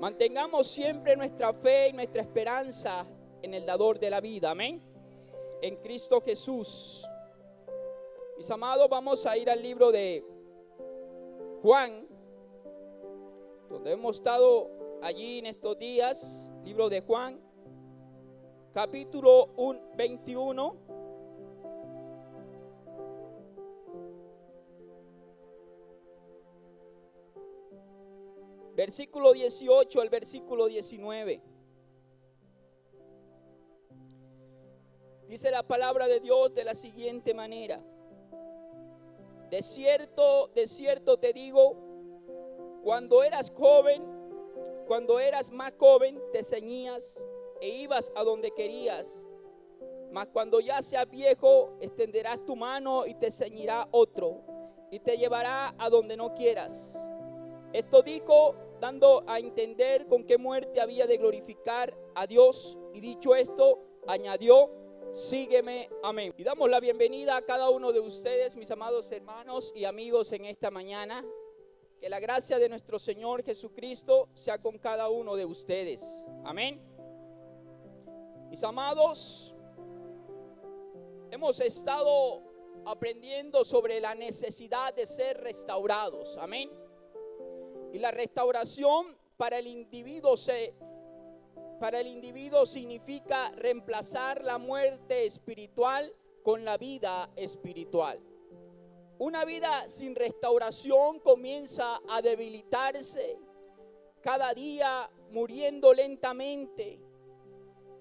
Mantengamos siempre nuestra fe y nuestra esperanza en el dador de la vida, amén, en Cristo Jesús. Mis amados, vamos a ir al libro de Juan, donde hemos estado allí en estos días. Libro de Juan, capítulo 21. Versículo 18 al versículo 19. Dice la palabra de Dios de la siguiente manera: de cierto te digo, cuando eras más joven, te ceñías e ibas a donde querías. Mas cuando ya seas viejo, extenderás tu mano y te ceñirá otro, y te llevará a donde no quieras. Esto dijo, dando a entender con qué muerte había de glorificar a Dios. Y dicho esto, añadió: sígueme, amén. Y damos la bienvenida a cada uno de ustedes, mis amados hermanos y amigos, en esta mañana. Que la gracia de nuestro Señor Jesucristo sea con cada uno de ustedes. Amén. Mis amados, hemos estado aprendiendo sobre la necesidad de ser restaurados. Amén. Y la restauración para el individuo significa reemplazar la muerte espiritual con la vida espiritual. Una vida sin restauración comienza a debilitarse, cada día muriendo lentamente.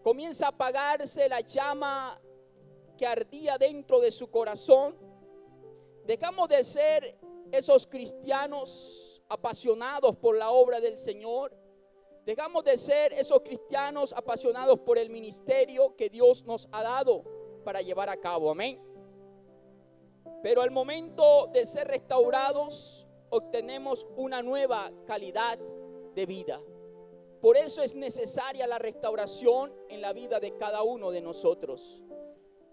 Comienza a apagarse la llama que ardía dentro de su corazón. Dejamos de ser esos cristianos apasionados por la obra del Señor. Dejamos de ser esos cristianos apasionados por el ministerio que Dios nos ha dado para llevar a cabo. Amén. Pero al momento de ser restaurados, obtenemos una nueva calidad de vida. Por eso es necesaria la restauración en la vida de cada uno de nosotros.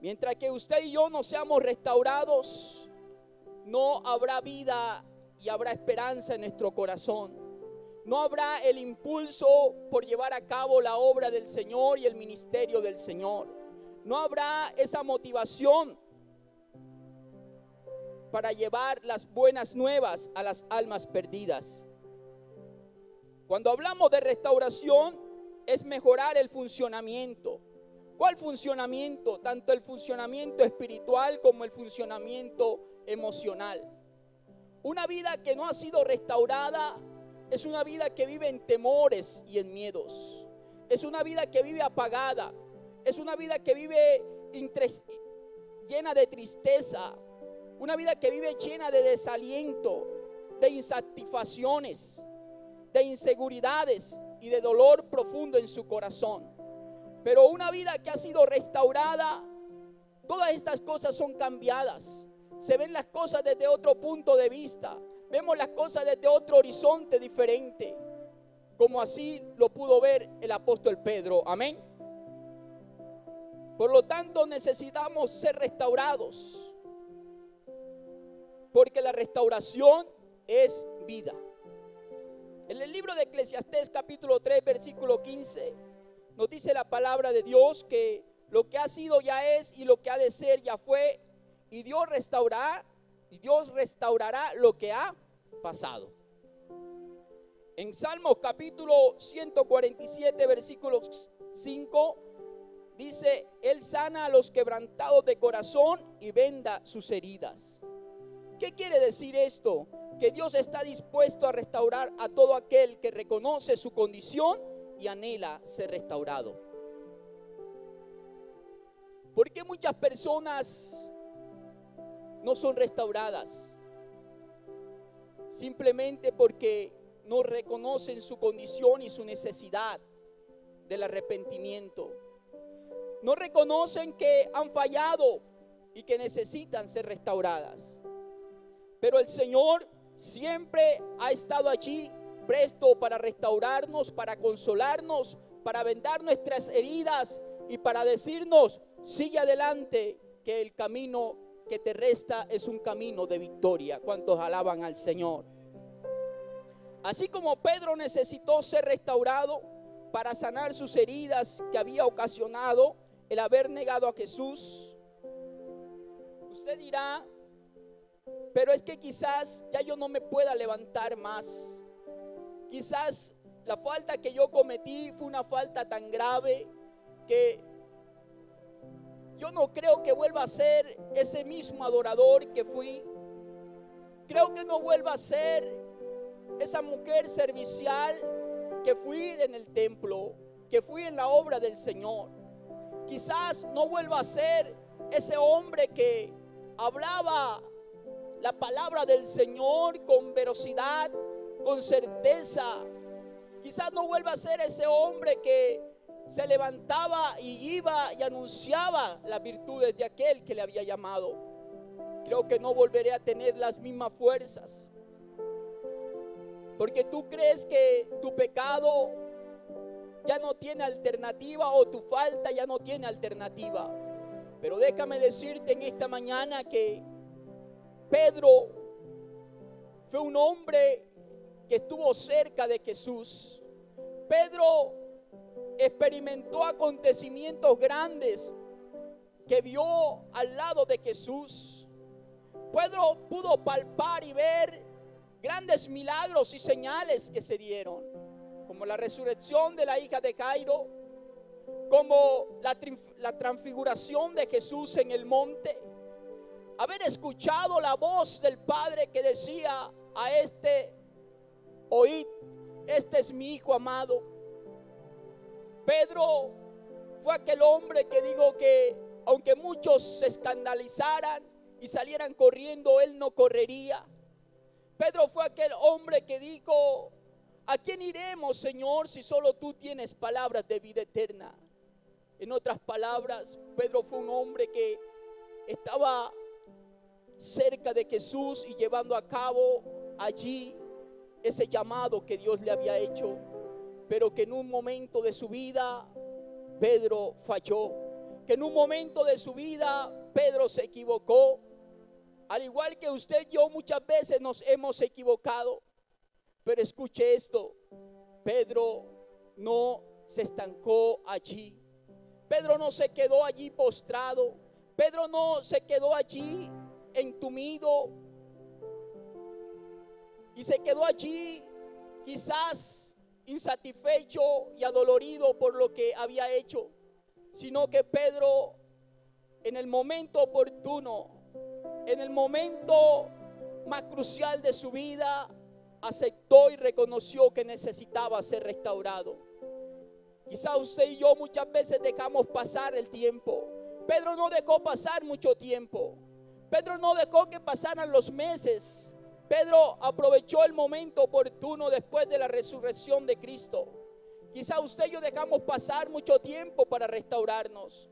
Mientras que usted y yo no seamos restaurados, no habrá vida y habrá esperanza en nuestro corazón. No habrá el impulso por llevar a cabo la obra del Señor y el ministerio del Señor. No habrá esa motivación para llevar las buenas nuevas a las almas perdidas. Cuando hablamos de restauración, es mejorar el funcionamiento. ¿Cuál funcionamiento? Tanto el funcionamiento espiritual como el funcionamiento emocional. Una vida que no ha sido restaurada es una vida que vive en temores y en miedos. Es una vida que vive apagada. Es una vida que vive llena de tristeza. Una vida que vive llena de desaliento, de insatisfacciones, de inseguridades y de dolor profundo en su corazón. Pero una vida que ha sido restaurada, todas estas cosas son cambiadas. Se ven las cosas desde otro punto de vista. Vemos las cosas desde otro horizonte diferente, como así lo pudo ver el apóstol Pedro. Amén. Por lo tanto, necesitamos ser restaurados, porque la restauración es vida. En el libro de Eclesiastés capítulo 3 versículo 15 nos dice la palabra de Dios que lo que ha sido ya es, y lo que ha de ser ya fue, y Dios restaurará lo que ha pasado. En Salmos capítulo 147 versículo 5 dice: Él sana a los quebrantados de corazón y venda sus heridas. ¿Qué quiere decir esto? Que Dios está dispuesto a restaurar a todo aquel que reconoce su condición y anhela ser restaurado. ¿Por qué muchas personas no son restauradas? Simplemente porque no reconocen su condición y su necesidad del arrepentimiento. No reconocen que han fallado y que necesitan ser restauradas. Pero el Señor siempre ha estado allí, presto para restaurarnos, para consolarnos, para vendar nuestras heridas y para decirnos: sigue adelante, que el camino que te resta es un camino de victoria. ¿Cuántos alaban al Señor? Así como Pedro necesitó ser restaurado para sanar sus heridas que había ocasionado el haber negado a Jesús, usted dirá, pero es que quizás ya yo no me pueda levantar más. Quizás la falta que yo cometí fue una falta tan grave que yo no creo que vuelva a ser ese mismo adorador que fui. Creo que no vuelva a ser esa mujer servicial que fui en el templo, que fui en la obra del Señor. Quizás no vuelva a ser ese hombre que hablaba la palabra del Señor con veracidad, con certeza. Quizás no vuelva a ser ese hombre que se levantaba y iba y anunciaba las virtudes de aquel que le había llamado. Creo que no volveré a tener las mismas fuerzas, porque tú crees que tu pecado ya no tiene alternativa o tu falta ya no tiene alternativa. Pero déjame decirte en esta mañana que Pedro fue un hombre que estuvo cerca de Jesús. Pedro experimentó acontecimientos grandes que vio al lado de Jesús. Pedro pudo palpar y ver grandes milagros y señales que se dieron, como la resurrección de la hija de Jairo, como la transfiguración de Jesús en el monte. Haber escuchado la voz del Padre que decía a este: oíd, este es mi Hijo amado. Pedro fue aquel hombre que digo que aunque muchos se escandalizaran y salieran corriendo, él no correría. Pedro fue aquel hombre que dijo: ¿a quién iremos, Señor, si solo tú tienes palabras de vida eterna? En otras palabras, Pedro fue un hombre que estaba cerca de Jesús y llevando a cabo allí ese llamado que Dios le había hecho, pero que en un momento de su vida Pedro falló, que en un momento de su vida Pedro se equivocó, al igual que usted y yo muchas veces nos hemos equivocado. Pero escuche esto, Pedro no se estancó allí, Pedro no se quedó allí postrado, Pedro no se quedó allí entumido y se quedó allí quizás insatisfecho y adolorido por lo que había hecho, sino que Pedro en el momento oportuno, en el momento más crucial de su vida, aceptó y reconoció que necesitaba ser restaurado. Quizá usted y yo muchas veces dejamos pasar el tiempo. Pedro no dejó pasar mucho tiempo. Pedro no dejó que pasaran los meses. Pedro aprovechó el momento oportuno después de la resurrección de Cristo. Quizá usted y yo dejamos pasar mucho tiempo para restaurarnos.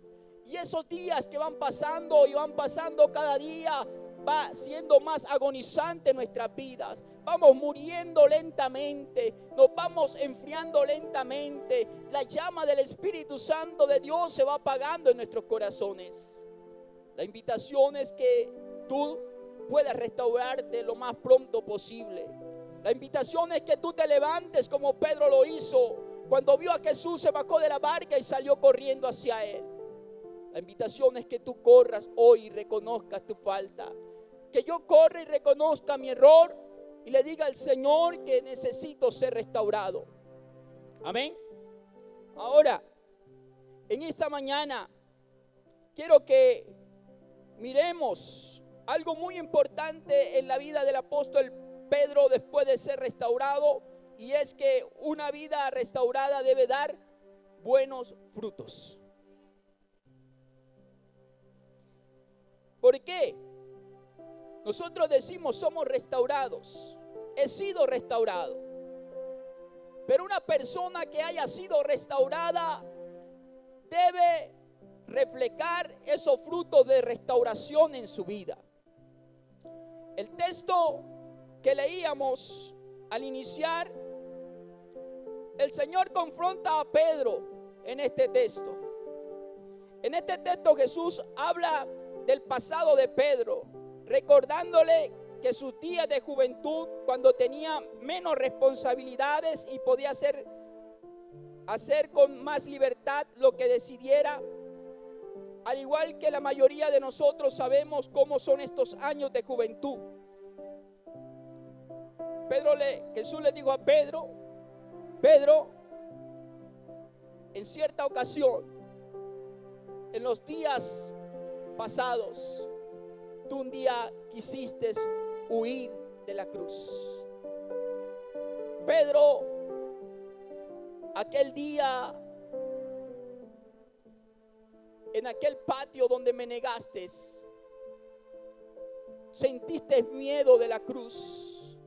Y esos días que van pasando y van pasando cada día, va siendo más agonizante nuestras vidas. Vamos muriendo lentamente, nos vamos enfriando lentamente. La llama del Espíritu Santo de Dios se va apagando en nuestros corazones. La invitación es que tú puedas restaurarte lo más pronto posible. La invitación es que tú te levantes como Pedro lo hizo. Cuando vio a Jesús, se bajó de la barca y salió corriendo hacia él. La invitación es que tú corras hoy y reconozcas tu falta. Que yo corra y reconozca mi error y le diga al Señor que necesito ser restaurado. Amén. Ahora, en esta mañana, quiero que miremos algo muy importante en la vida del apóstol Pedro después de ser restaurado, y es que una vida restaurada debe dar buenos frutos. ¿Por qué? Nosotros decimos somos restaurados, he sido restaurado, pero una persona que haya sido restaurada debe reflejar esos frutos de restauración en su vida. El texto que leíamos al iniciar, el Señor confronta a Pedro en este texto. En este texto Jesús habla del pasado de Pedro, recordándole que sus días de juventud, cuando tenía menos responsabilidades y podía hacer con más libertad lo que decidiera, al igual que la mayoría de nosotros sabemos cómo son estos años de juventud. Jesús le dijo a Pedro, en cierta ocasión, en los días pasados, tú un día quisiste huir de la cruz. Pedro, aquel día, en aquel patio donde me negaste, sentiste miedo de la cruz,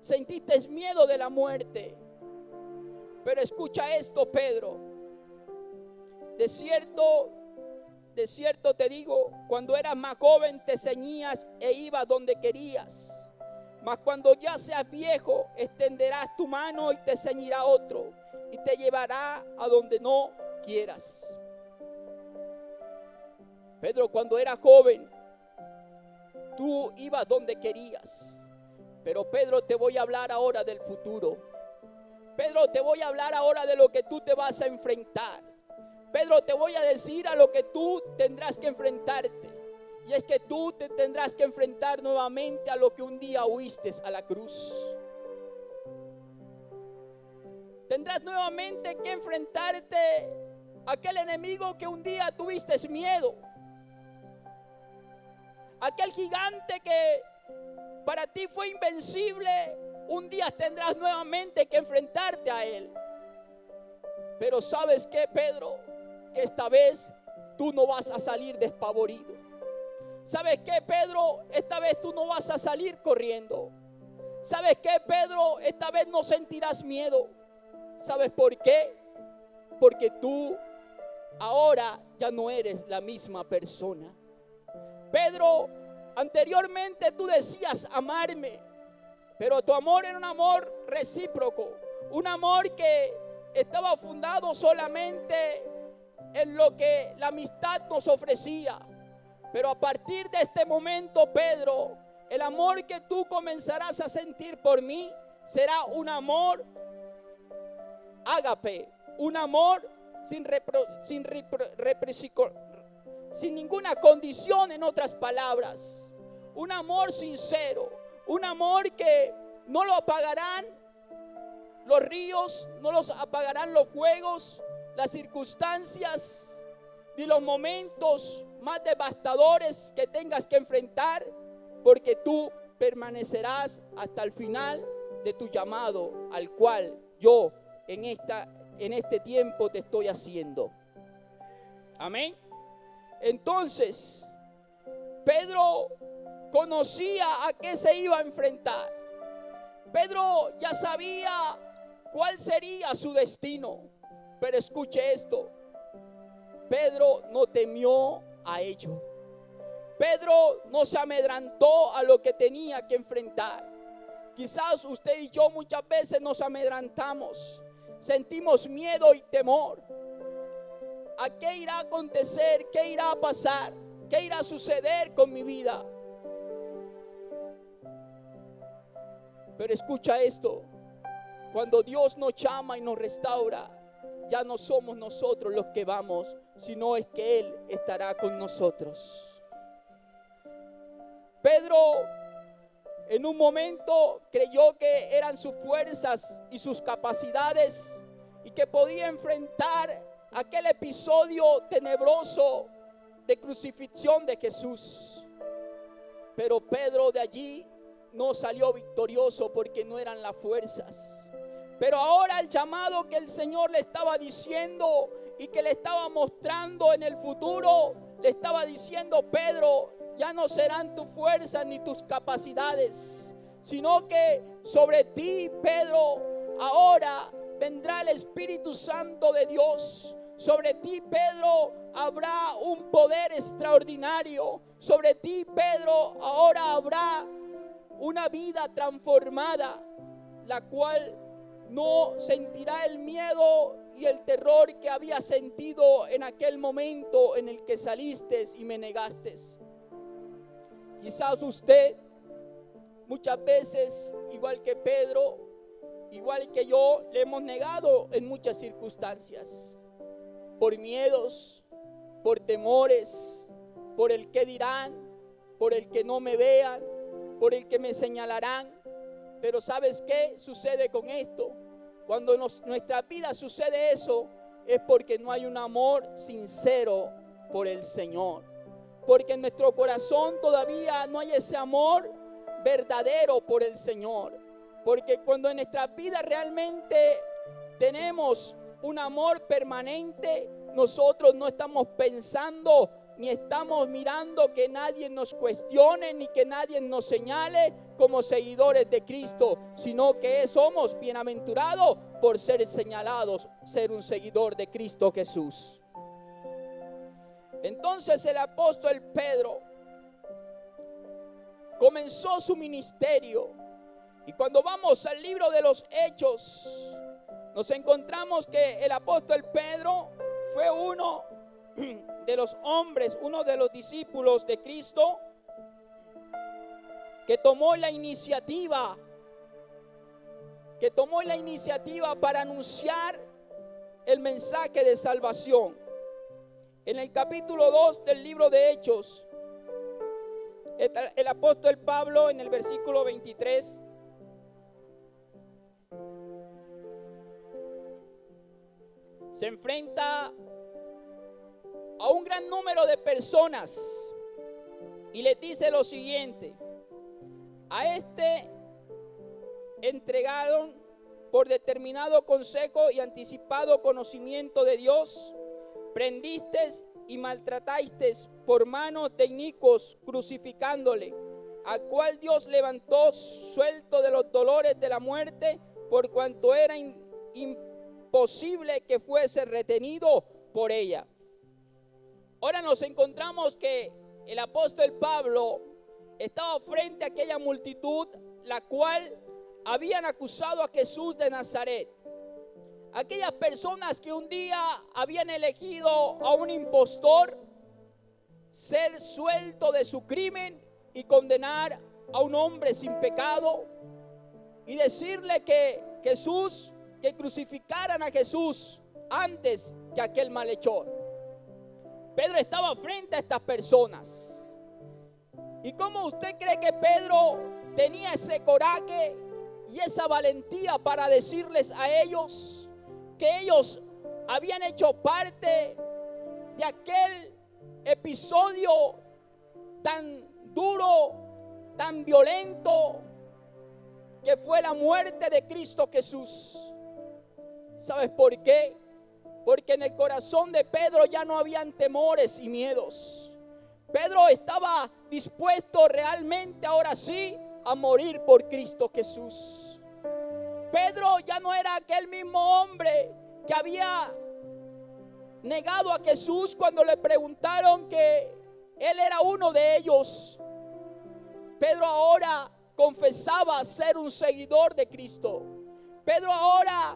sentiste miedo de la muerte. Pero escucha esto, Pedro. De cierto te digo, cuando eras más joven te ceñías e ibas donde querías. Mas cuando ya seas viejo, extenderás tu mano y te ceñirá otro, y te llevará a donde no quieras. Pedro, cuando eras joven, tú ibas donde querías. Pero Pedro, te voy a hablar ahora del futuro. Pedro, te voy a hablar ahora de lo que tú te vas a enfrentar. Pedro, te voy a decir a lo que tú tendrás que enfrentarte. Y es que tú te tendrás que enfrentar nuevamente a lo que un día huiste, a la cruz. Tendrás nuevamente que enfrentarte a aquel enemigo que un día tuviste miedo. Aquel gigante que para ti fue invencible, un día tendrás nuevamente que enfrentarte a él. Pero ¿sabes qué, Pedro? Que esta vez tú no vas a salir despavorido. ¿Sabes qué, Pedro? Esta vez tú no vas a salir corriendo. ¿Sabes qué, Pedro? Esta vez no sentirás miedo. ¿Sabes por qué? Porque tú ahora ya no eres la misma persona. Pedro, anteriormente tú decías amarme, pero tu amor era un amor recíproco, un amor que estaba fundado solamente en lo que la amistad nos ofrecía. Pero a partir de este momento, Pedro, el amor que tú comenzarás a sentir por mí será un amor ágape, un amor sin ninguna condición, en otras palabras, un amor sincero, un amor que no lo apagarán los ríos, no los apagarán los fuegos, las circunstancias, ni los momentos más devastadores que tengas que enfrentar, porque tú permanecerás hasta el final de tu llamado, al cual yo en este tiempo te estoy haciendo. Amén. Entonces, Pedro conocía a qué se iba a enfrentar. Pedro ya sabía cuál sería su destino. Pero escuche esto, Pedro no temió a ello. Pedro no se amedrantó a lo que tenía que enfrentar. Quizás usted y yo muchas veces nos amedrantamos, sentimos miedo y temor. ¿A qué irá a acontecer? ¿Qué irá a pasar? ¿Qué irá a suceder con mi vida? Pero escucha esto, cuando Dios nos llama y nos restaura, ya no somos nosotros los que vamos, sino es que Él estará con nosotros. Pedro en un momento creyó que eran sus fuerzas y sus capacidades y que podía enfrentar aquel episodio tenebroso de crucifixión de Jesús. Pero Pedro de allí no salió victorioso porque no eran las fuerzas. Pero ahora el llamado que el Señor le estaba diciendo y que le estaba mostrando en el futuro, le estaba diciendo: Pedro, ya no serán tus fuerzas ni tus capacidades, sino que sobre ti, Pedro, ahora vendrá el Espíritu Santo de Dios. Sobre ti, Pedro, habrá un poder extraordinario. Sobre ti, Pedro, ahora habrá una vida transformada, la cual no sentirá el miedo y el terror que había sentido en aquel momento en el que saliste y me negaste. Quizás usted muchas veces, igual que Pedro, igual que yo, le hemos negado en muchas circunstancias. Por miedos, por temores, por el que dirán, por el que no me vean, por el que me señalarán. Pero ¿sabes qué sucede con esto? Cuando nuestra vida sucede eso, es porque no hay un amor sincero por el Señor. Porque en nuestro corazón todavía no hay ese amor verdadero por el Señor. Porque cuando en nuestra vida realmente tenemos un amor permanente, nosotros no estamos pensando ni estamos mirando que nadie nos cuestione ni que nadie nos señale como seguidores de Cristo, sino que somos bienaventurados por ser señalados, ser un seguidor de Cristo Jesús. Entonces el apóstol Pedro comenzó su ministerio, y cuando vamos al libro de los Hechos, nos encontramos que el apóstol Pedro fue uno de los hombres, uno de los discípulos de Cristo, que tomó la iniciativa para anunciar el mensaje de salvación. En el capítulo 2 del libro de Hechos, el apóstol Pablo, en el versículo 23, se enfrenta a un gran número de personas y les dice lo siguiente: a este entregaron por determinado consejo y anticipado conocimiento de Dios, prendisteis y maltratasteis por manos de inicuos, crucificándole, a cual Dios levantó suelto de los dolores de la muerte, por cuanto era imposible que fuese retenido por ella. Ahora nos encontramos que el apóstol Pablo estaba frente a aquella multitud, la cual habían acusado a Jesús de Nazaret. Aquellas personas que un día habían elegido a un impostor ser suelto de su crimen y condenar a un hombre sin pecado y decirle que crucificaran a Jesús antes que aquel malhechor. Pedro estaba frente a estas personas. ¿Y cómo usted cree que Pedro tenía ese coraje y esa valentía para decirles a ellos que ellos habían hecho parte de aquel episodio tan duro, tan violento, que fue la muerte de Cristo Jesús? ¿Sabes por qué? Porque en el corazón de Pedro ya no habían temores y miedos. Pedro estaba dispuesto realmente, ahora sí, a morir por Cristo Jesús. Pedro ya no era aquel mismo hombre que había negado a Jesús cuando le preguntaron que él era uno de ellos. Pedro ahora confesaba ser un seguidor de Cristo. Pedro ahora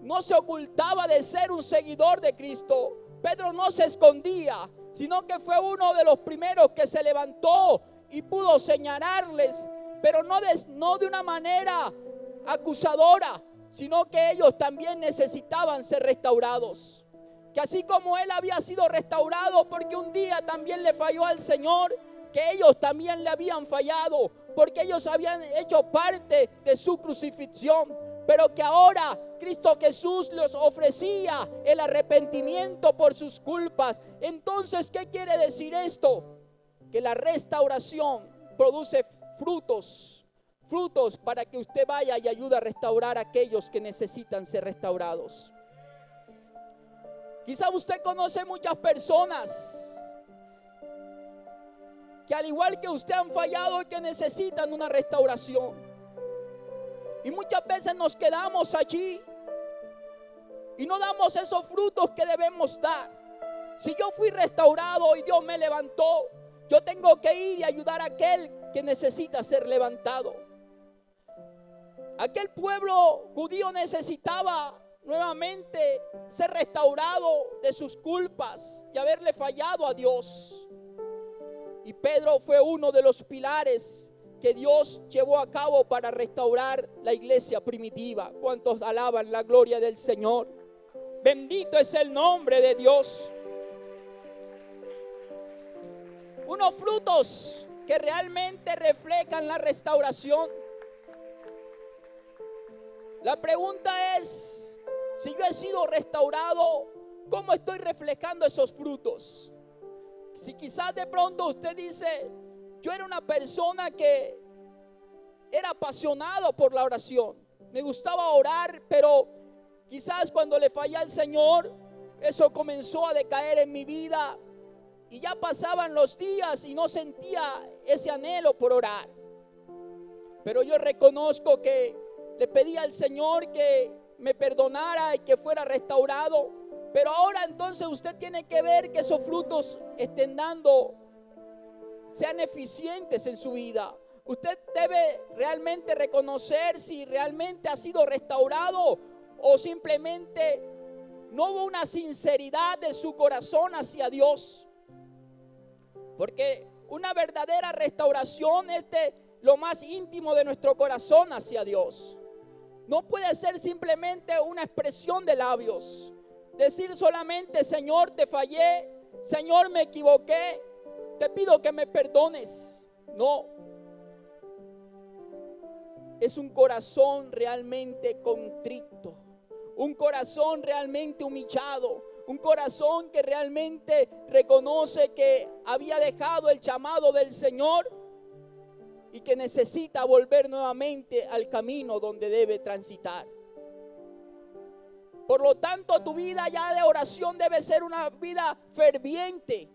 no se ocultaba de ser un seguidor de Cristo. Pedro no se escondía, sino que fue uno de los primeros que se levantó y pudo señalarles, pero no de una manera acusadora, sino que ellos también necesitaban ser restaurados. Que así como él había sido restaurado porque un día también le falló al Señor, que ellos también le habían fallado porque ellos habían hecho parte de su crucifixión, pero que ahora Cristo Jesús les ofrecía el arrepentimiento por sus culpas. Entonces, ¿qué quiere decir esto? Que la restauración produce frutos para que usted vaya y ayude a restaurar a aquellos que necesitan ser restaurados. Quizá usted conoce muchas personas que al igual que usted han fallado y que necesitan una restauración. Y muchas veces nos quedamos allí y no damos esos frutos que debemos dar. Si yo fui restaurado y Dios me levantó, yo tengo que ir y ayudar a aquel que necesita ser levantado. Aquel pueblo judío necesitaba nuevamente ser restaurado de sus culpas y haberle fallado a Dios. Y Pedro fue uno de los pilares que Dios llevó a cabo para restaurar la iglesia primitiva. ¿Cuántos alaban la gloria del Señor? Bendito es el nombre de Dios. Unos frutos que realmente reflejan la restauración. La pregunta es, si yo he sido restaurado, ¿cómo estoy reflejando esos frutos? Si quizás de pronto usted dice, yo era una persona que era apasionado por la oración, me gustaba orar, pero quizás cuando le fallé al Señor, eso comenzó a decaer en mi vida y ya pasaban los días y no sentía ese anhelo por orar. Pero yo reconozco que le pedí al Señor que me perdonara y que fuera restaurado. Pero ahora entonces usted tiene que ver que esos frutos estén dando, sean eficientes en su vida. Usted debe realmente reconocer si realmente ha sido restaurado o simplemente no hubo una sinceridad de su corazón hacia Dios. Porque una verdadera restauración es de lo más íntimo de nuestro corazón hacia Dios. No puede ser simplemente una expresión de labios. Decir solamente, Señor, te fallé, Señor, me equivoqué, te pido que me perdones. No. Es un corazón realmente contrito, un corazón realmente humillado, un corazón que realmente reconoce que había dejado el llamado del Señor y que necesita volver nuevamente al camino donde debe transitar. Por lo tanto, tu vida ya de oración debe ser una vida ferviente.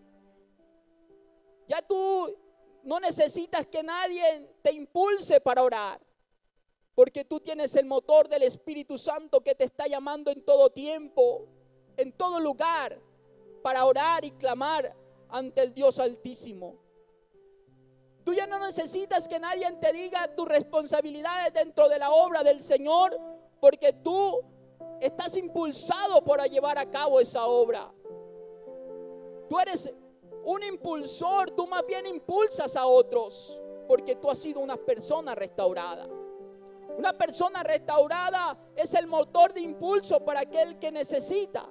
Ya tú no necesitas que nadie te impulse para orar, porque tú tienes el motor del Espíritu Santo que te está llamando en todo tiempo, en todo lugar, para orar y clamar ante el Dios Altísimo. Tú ya no necesitas que nadie te diga tus responsabilidades dentro de la obra del Señor, porque tú estás impulsado para llevar a cabo esa obra. Tú eres un impulsor, tú más bien impulsas a otros, porque tú has sido una persona restaurada. Una persona restaurada es el motor de impulso para aquel que necesita.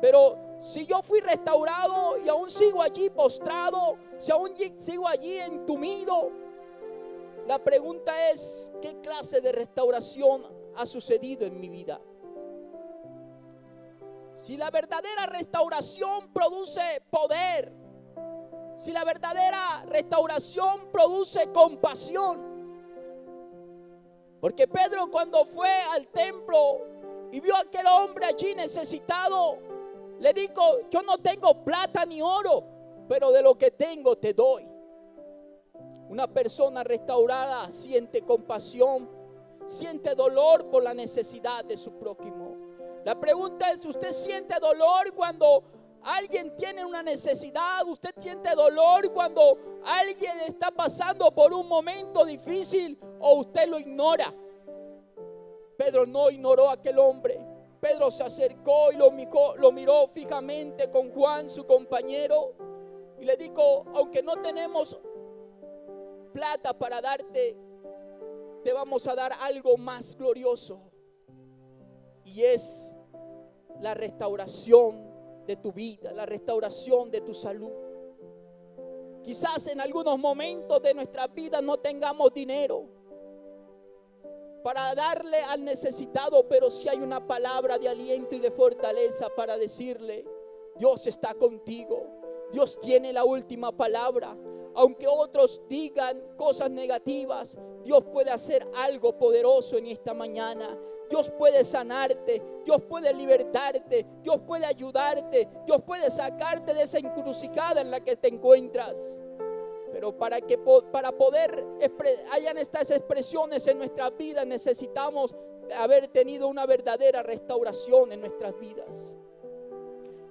Pero si yo fui restaurado y aún sigo allí postrado, si aún sigo allí entumido, la pregunta es, ¿qué clase de restauración ha sucedido en mi vida? Si la verdadera restauración produce poder, si la verdadera restauración produce compasión. Porque Pedro, cuando fue al templo y vio a aquel hombre allí necesitado, le dijo, yo no tengo plata ni oro, pero de lo que tengo te doy. Una persona restaurada siente compasión, siente dolor por la necesidad de su prójimo. La pregunta es, ¿usted siente dolor cuando alguien tiene una necesidad? ¿Usted siente dolor cuando alguien está pasando por un momento difícil o usted lo ignora? Pedro no ignoró a aquel hombre. Pedro se acercó y lo miró fijamente con Juan, su compañero, y le dijo, aunque no tenemos plata para darte, te vamos a dar algo más glorioso, y es la restauración de tu vida, la restauración de tu salud. Quizás en algunos momentos de nuestra vida no tengamos dinero para darle al necesitado, pero si hay una palabra de aliento y de fortaleza para decirle, Dios está contigo, Dios tiene la última palabra. Aunque otros digan cosas negativas, Dios puede hacer algo poderoso en esta mañana. Dios puede sanarte, Dios puede libertarte, Dios puede ayudarte, Dios puede sacarte de esa encrucijada en la que te encuentras. Pero para poder hayan estas expresiones en nuestras vidas, necesitamos haber tenido una verdadera restauración en nuestras vidas.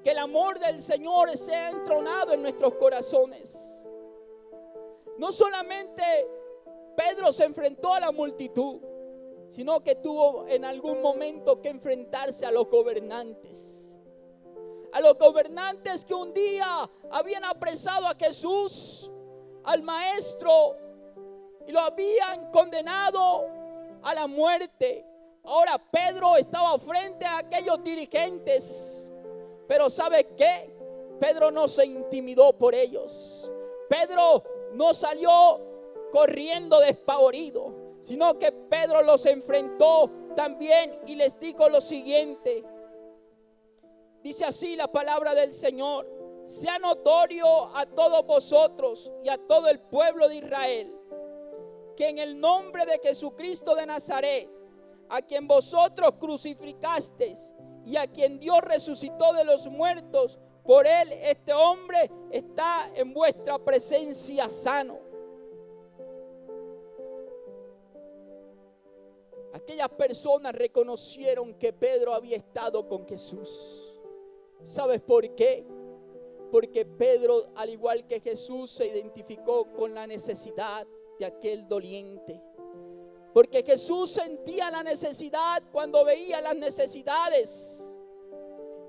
Que el amor del Señor sea entronado en nuestros corazones. No solamente Pedro se enfrentó a la multitud, sino que tuvo en algún momento que enfrentarse a los gobernantes. A los gobernantes que un día habían apresado a Jesús, al maestro y lo habían condenado a la muerte. Ahora Pedro estaba frente a aquellos dirigentes, pero ¿sabe qué? Pedro no se intimidó por ellos. Pedro no salió corriendo despavorido, sino que Pedro los enfrentó también y les dijo lo siguiente. Dice así la palabra del Señor: sea notorio a todos vosotros y a todo el pueblo de Israel, que en el nombre de Jesucristo de Nazaret, a quien vosotros crucificasteis y a quien Dios resucitó de los muertos, por él este hombre está en vuestra presencia sano. Aquellas personas reconocieron que Pedro había estado con Jesús. ¿Sabes por qué? Porque Pedro, al igual que Jesús, se identificó con la necesidad de aquel doliente. Porque Jesús sentía la necesidad cuando veía las necesidades.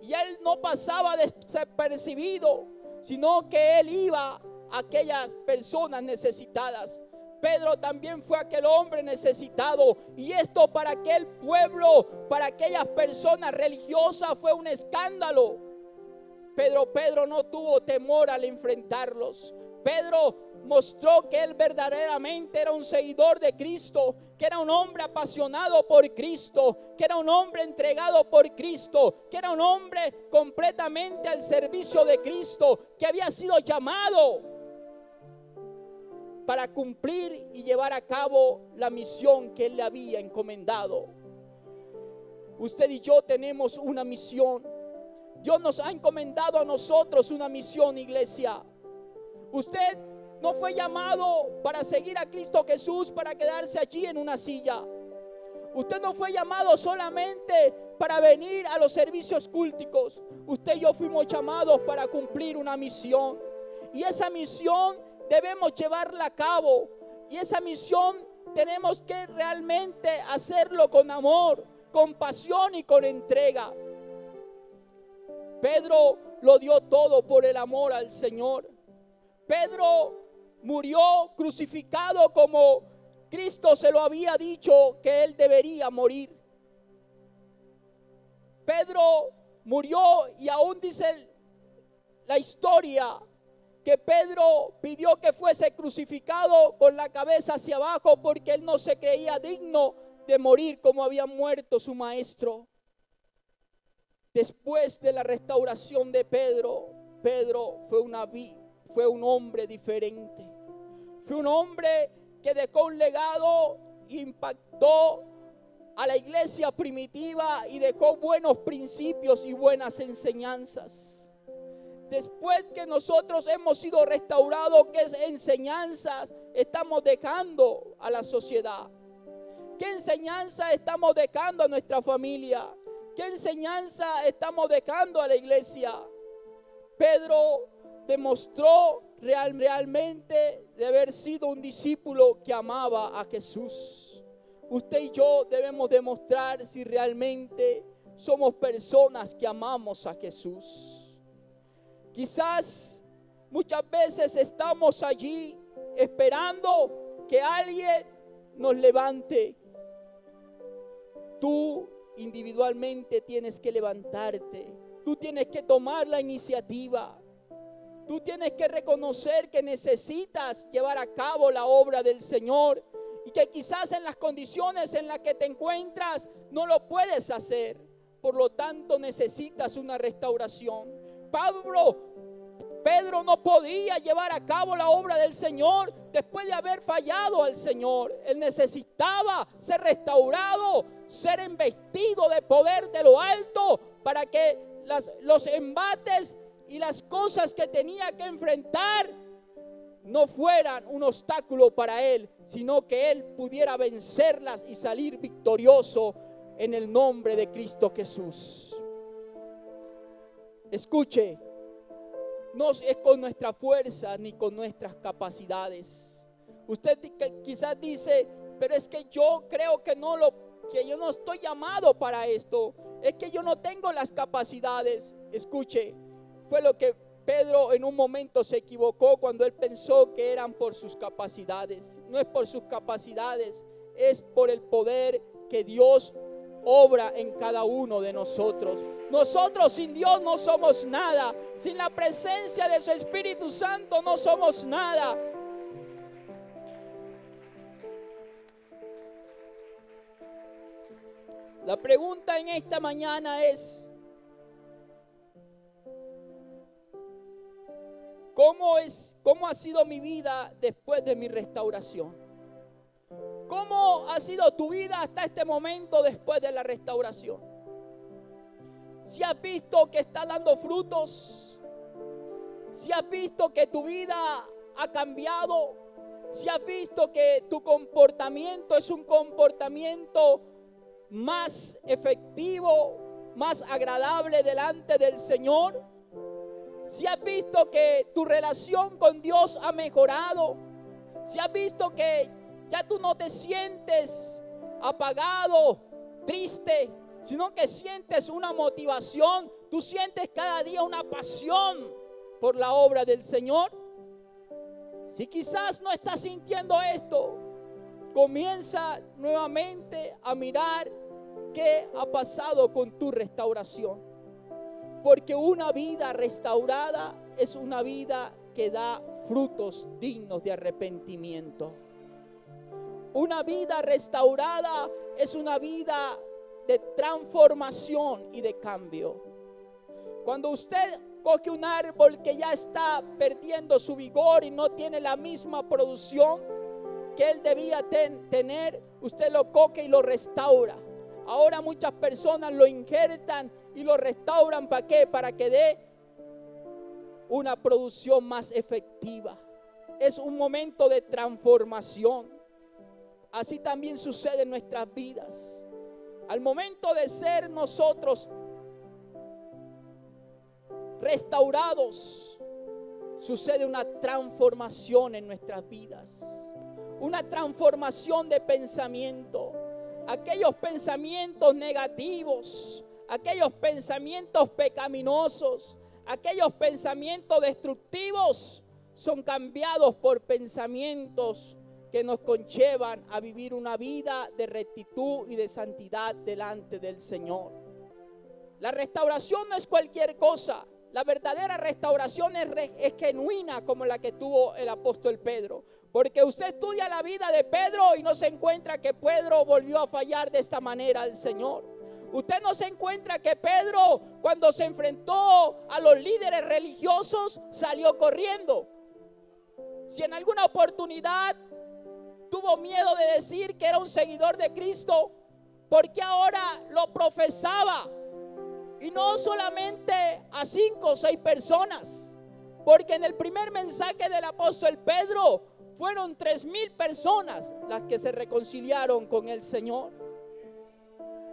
Y él no pasaba desapercibido, sino que él iba a aquellas personas necesitadas. Pedro también fue aquel hombre necesitado. Y esto para aquel pueblo, para aquellas personas religiosas, fue un escándalo. Pedro no tuvo temor al enfrentarlos. Pedro mostró que él verdaderamente era un seguidor de Cristo, que era un hombre apasionado por Cristo, que era un hombre entregado por Cristo, que era un hombre completamente al servicio de Cristo, que había sido llamado para cumplir y llevar a cabo la misión que él le había encomendado. Usted y yo tenemos una misión. Dios nos ha encomendado a nosotros una misión, iglesia. Usted no fue llamado para seguir a Cristo Jesús para quedarse allí en una silla. Usted no fue llamado solamente para venir a los servicios culticos. Usted y yo fuimos llamados para cumplir una misión. Y esa misión debemos llevarla a cabo. Y esa misión tenemos que realmente hacerlo con amor, con pasión y con entrega. Pedro lo dio todo por el amor al Señor. Pedro murió crucificado como Cristo se lo había dicho que él debería morir. Pedro murió y aún dice la historia que Pedro pidió que fuese crucificado con la cabeza hacia abajo porque él no se creía digno de morir como había muerto su maestro. Después de la restauración de Pedro, Pedro fue un hombre diferente. Fue un hombre que dejó un legado, impactó a la iglesia primitiva y dejó buenos principios y buenas enseñanzas. Después que nosotros hemos sido restaurados, ¿qué enseñanzas estamos dejando a la sociedad? ¿Qué enseñanza estamos dejando a nuestra familia? ¿Qué enseñanza estamos dejando a la iglesia? Pedro demostró realmente de haber sido un discípulo que amaba a Jesús. Usted y yo debemos demostrar si realmente somos personas que amamos a Jesús. Quizás muchas veces estamos allí esperando que alguien nos levante. Tú individualmente tienes que levantarte. Tú tienes que tomar la iniciativa. Tú tienes que reconocer que necesitas llevar a cabo la obra del Señor y que quizás en las condiciones en las que te encuentras no lo puedes hacer. Por lo tanto, necesitas una restauración. Pedro no podía llevar a cabo la obra del Señor después de haber fallado al Señor. Él necesitaba ser restaurado, ser investido de poder de lo alto para que los embates y las cosas que tenía que enfrentar no fueran un obstáculo para él, sino que él pudiera vencerlas y salir victorioso en el nombre de Cristo Jesús. Escuche, no es con nuestra fuerza ni con nuestras capacidades. Usted quizás dice, pero es que yo creo que yo no estoy llamado para esto. Es que yo no tengo las capacidades. Escuche, fue lo que Pedro en un momento se equivocó cuando él pensó que eran por sus capacidades. No es por sus capacidades, es por el poder que Dios obra en cada uno de nosotros. Nosotros sin Dios no somos nada. Sin la presencia de su Espíritu Santo no somos nada. La pregunta en esta mañana es: ¿cómo ha sido mi vida después de mi restauración? ¿Cómo ha sido tu vida hasta este momento después de la restauración? Si has visto que está dando frutos, si has visto que tu vida ha cambiado, si has visto que tu comportamiento es un comportamiento más efectivo, más agradable delante del Señor, si has visto que tu relación con Dios ha mejorado, si has visto que ya tú no te sientes apagado, triste, sino que sientes una motivación, tú sientes cada día una pasión por la obra del Señor. Si quizás no estás sintiendo esto, comienza nuevamente a mirar qué ha pasado con tu restauración. Porque una vida restaurada es una vida que da frutos dignos de arrepentimiento. Una vida restaurada es una vida de transformación y de cambio. Cuando usted coge un árbol que ya está perdiendo su vigor y no tiene la misma producción que él debía tener, usted lo coge y lo restaura. Ahora muchas personas lo injertan y lo restauran. ¿Para qué? Para que dé una producción más efectiva. Es un momento de transformación. Así también sucede en nuestras vidas. Al momento de ser nosotros restaurados, sucede una transformación en nuestras vidas. Una transformación de pensamiento. Aquellos pensamientos negativos, aquellos pensamientos pecaminosos, aquellos pensamientos destructivos son cambiados por pensamientos que nos conllevan a vivir una vida de rectitud y de santidad delante del Señor. La restauración no es cualquier cosa. La verdadera restauración es genuina, como la que tuvo el apóstol Pedro. Porque usted estudia la vida de Pedro y no se encuentra que Pedro volvió a fallar de esta manera al Señor. Usted no se encuentra que Pedro, cuando se enfrentó a los líderes religiosos, salió corriendo. Si en alguna oportunidad tuvo miedo de decir que era un seguidor de Cristo, porque ahora lo profesaba. Y no solamente a 5 o 6 personas, porque en el primer mensaje del apóstol Pedro fueron 3,000 personas las que se reconciliaron con el Señor.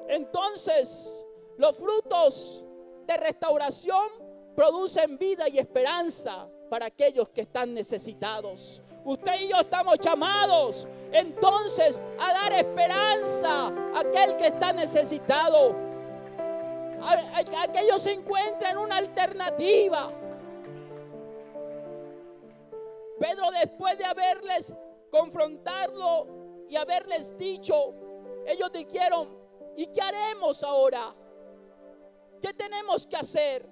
Entonces, los frutos de restauración producen vida y esperanza para aquellos que están necesitados. Usted y yo estamos llamados entonces a dar esperanza a aquel que está necesitado. Aquellos se encuentran una alternativa. Pedro, después de haberles confrontado y haberles dicho, ellos dijeron: ¿y qué haremos ahora? ¿Qué tenemos que hacer?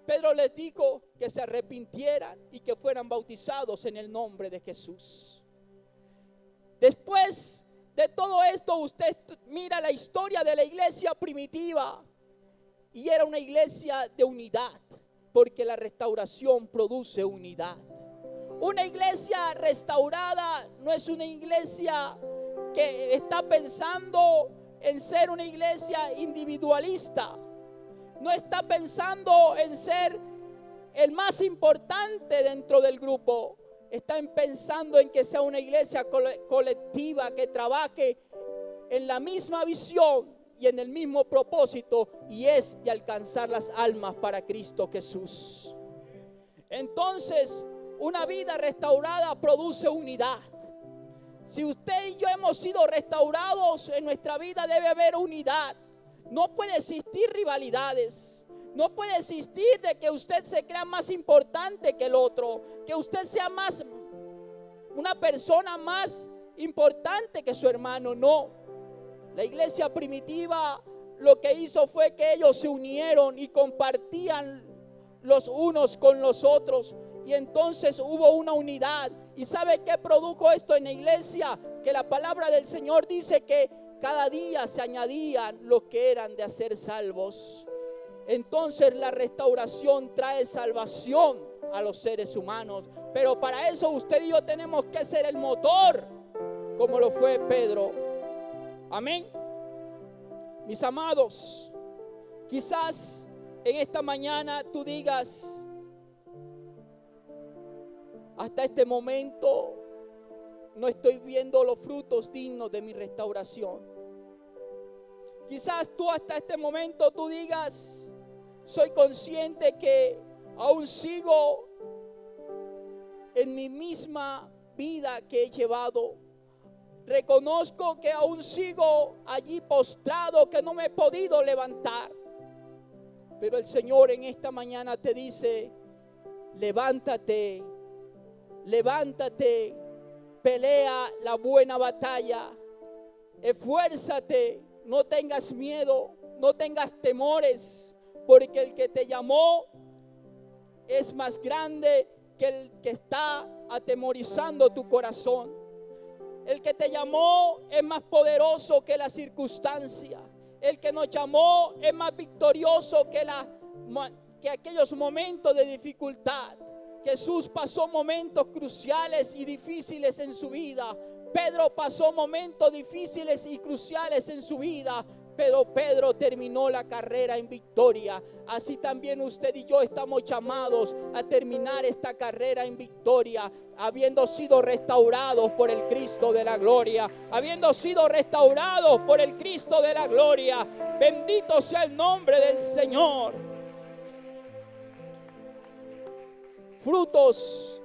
Pedro les dijo que se arrepintieran y que fueran bautizados en el nombre de Jesús. Después de todo esto, usted mira la historia de la iglesia primitiva y era una iglesia de unidad, porque la restauración produce unidad. Una iglesia restaurada no es una iglesia que está pensando en ser una iglesia individualista. No está pensando en ser el más importante dentro del grupo. Está pensando en que sea una iglesia colectiva que trabaje en la misma visión y en el mismo propósito, y es de alcanzar las almas para Cristo Jesús. Entonces, una vida restaurada produce unidad. Si usted y yo hemos sido restaurados, en nuestra vida debe haber unidad. No puede existir rivalidades. No puede existir de que usted se crea más importante que el otro, que usted sea una persona más importante que su hermano. No. La iglesia primitiva lo que hizo fue que ellos se unieron y compartían los unos con los otros. Y entonces hubo una unidad. ¿Y sabe qué produjo esto en la iglesia? Que la palabra del Señor dice que cada día se añadían los que eran de ser salvos. Entonces la restauración trae salvación a los seres humanos. Pero para eso usted y yo tenemos que ser el motor, como lo fue Pedro. Amén. Mis amados, quizás en esta mañana tú digas: hasta este momento no estoy viendo los frutos dignos de mi restauración. Quizás tú hasta este momento tú digas: soy consciente que aún sigo en mi misma vida que he llevado. Reconozco que aún sigo allí postrado, que no me he podido levantar. Pero el Señor en esta mañana te dice: levántate, levántate, pelea la buena batalla, esfuérzate, no tengas miedo, no tengas temores, porque el que te llamó es más grande que el que está atemorizando tu corazón. El que te llamó es más poderoso que la circunstancia. El que nos llamó es más victorioso que aquellos momentos de dificultad. Jesús pasó momentos cruciales y difíciles en su vida. Pedro pasó momentos difíciles y cruciales en su vida, pero Pedro terminó la carrera en victoria. Así también usted y yo estamos llamados a terminar esta carrera en victoria, habiendo sido restaurados por el Cristo de la gloria, habiendo sido restaurados por el Cristo de la gloria. Bendito sea el nombre del Señor. Frutos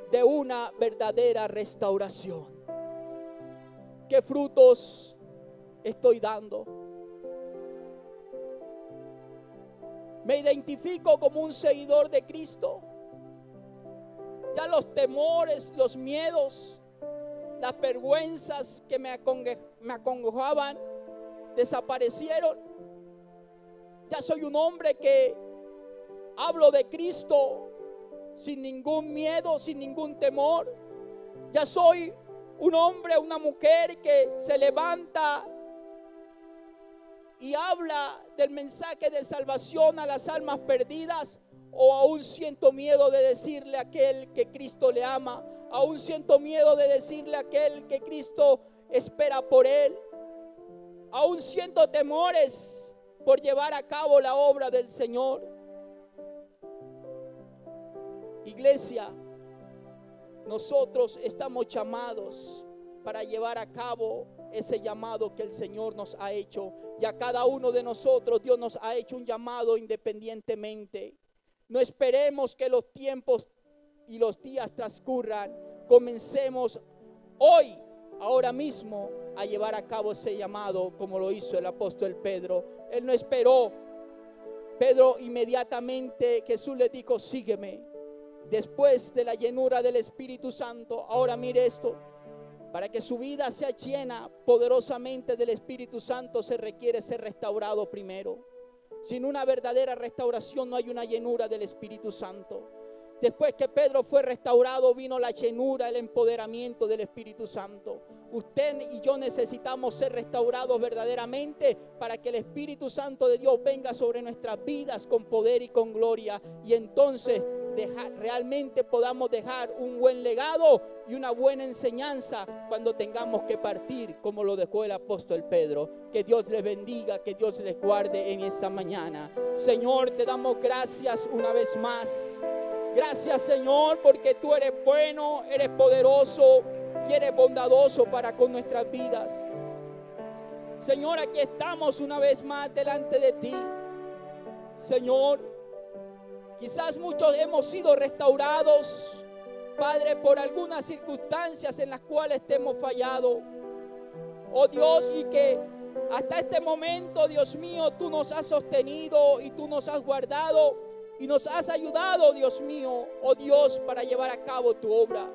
de una verdadera restauración. ¿Qué frutos estoy dando? Me identifico como un seguidor de Cristo. Ya los temores, los miedos, las vergüenzas que me acongojaban desaparecieron. Ya soy un hombre que hablo de Cristo sin ningún miedo, sin ningún temor. Ya soy un hombre, una mujer que se levanta y habla del mensaje de salvación a las almas perdidas. O aún siento miedo de decirle a aquel que Cristo le ama. Aún siento miedo de decirle a aquel que Cristo espera por él. Aún siento temores por llevar a cabo la obra del Señor. Iglesia, nosotros estamos llamados para llevar a cabo ese llamado que el Señor nos ha hecho. Y a cada uno de nosotros Dios nos ha hecho un llamado independientemente. No esperemos que los tiempos y los días transcurran. Comencemos hoy, ahora mismo, a llevar a cabo ese llamado como lo hizo el apóstol Pedro. Él no esperó. Pedro inmediatamente, Jesús le dijo: sígueme. Después de la llenura del Espíritu Santo, ahora mire esto, para que su vida sea llena poderosamente del Espíritu Santo se requiere ser restaurado primero. Sin una verdadera restauración no hay una llenura del Espíritu Santo. Después que Pedro fue restaurado, vino la llenura, el empoderamiento del Espíritu Santo. Usted y yo necesitamos ser restaurados verdaderamente para que el Espíritu Santo de Dios venga sobre nuestras vidas con poder y con gloria. Y entonces realmente podamos dejar un buen legado y una buena enseñanza cuando tengamos que partir, como lo dejó el apóstol Pedro. Que Dios les bendiga, que Dios les guarde en esta mañana. Señor, te damos gracias una vez más. Gracias, Señor, porque tú eres bueno, eres poderoso y eres bondadoso para con nuestras vidas. Señor, aquí estamos una vez más delante de ti. Señor, quizás muchos hemos sido restaurados, Padre, por algunas circunstancias en las cuales te hemos fallado. Oh Dios, y que Hasta este momento, Dios mío, tú nos has sostenido y tú nos has guardado y nos has ayudado, Dios mío, oh Dios, para llevar a cabo tu obra.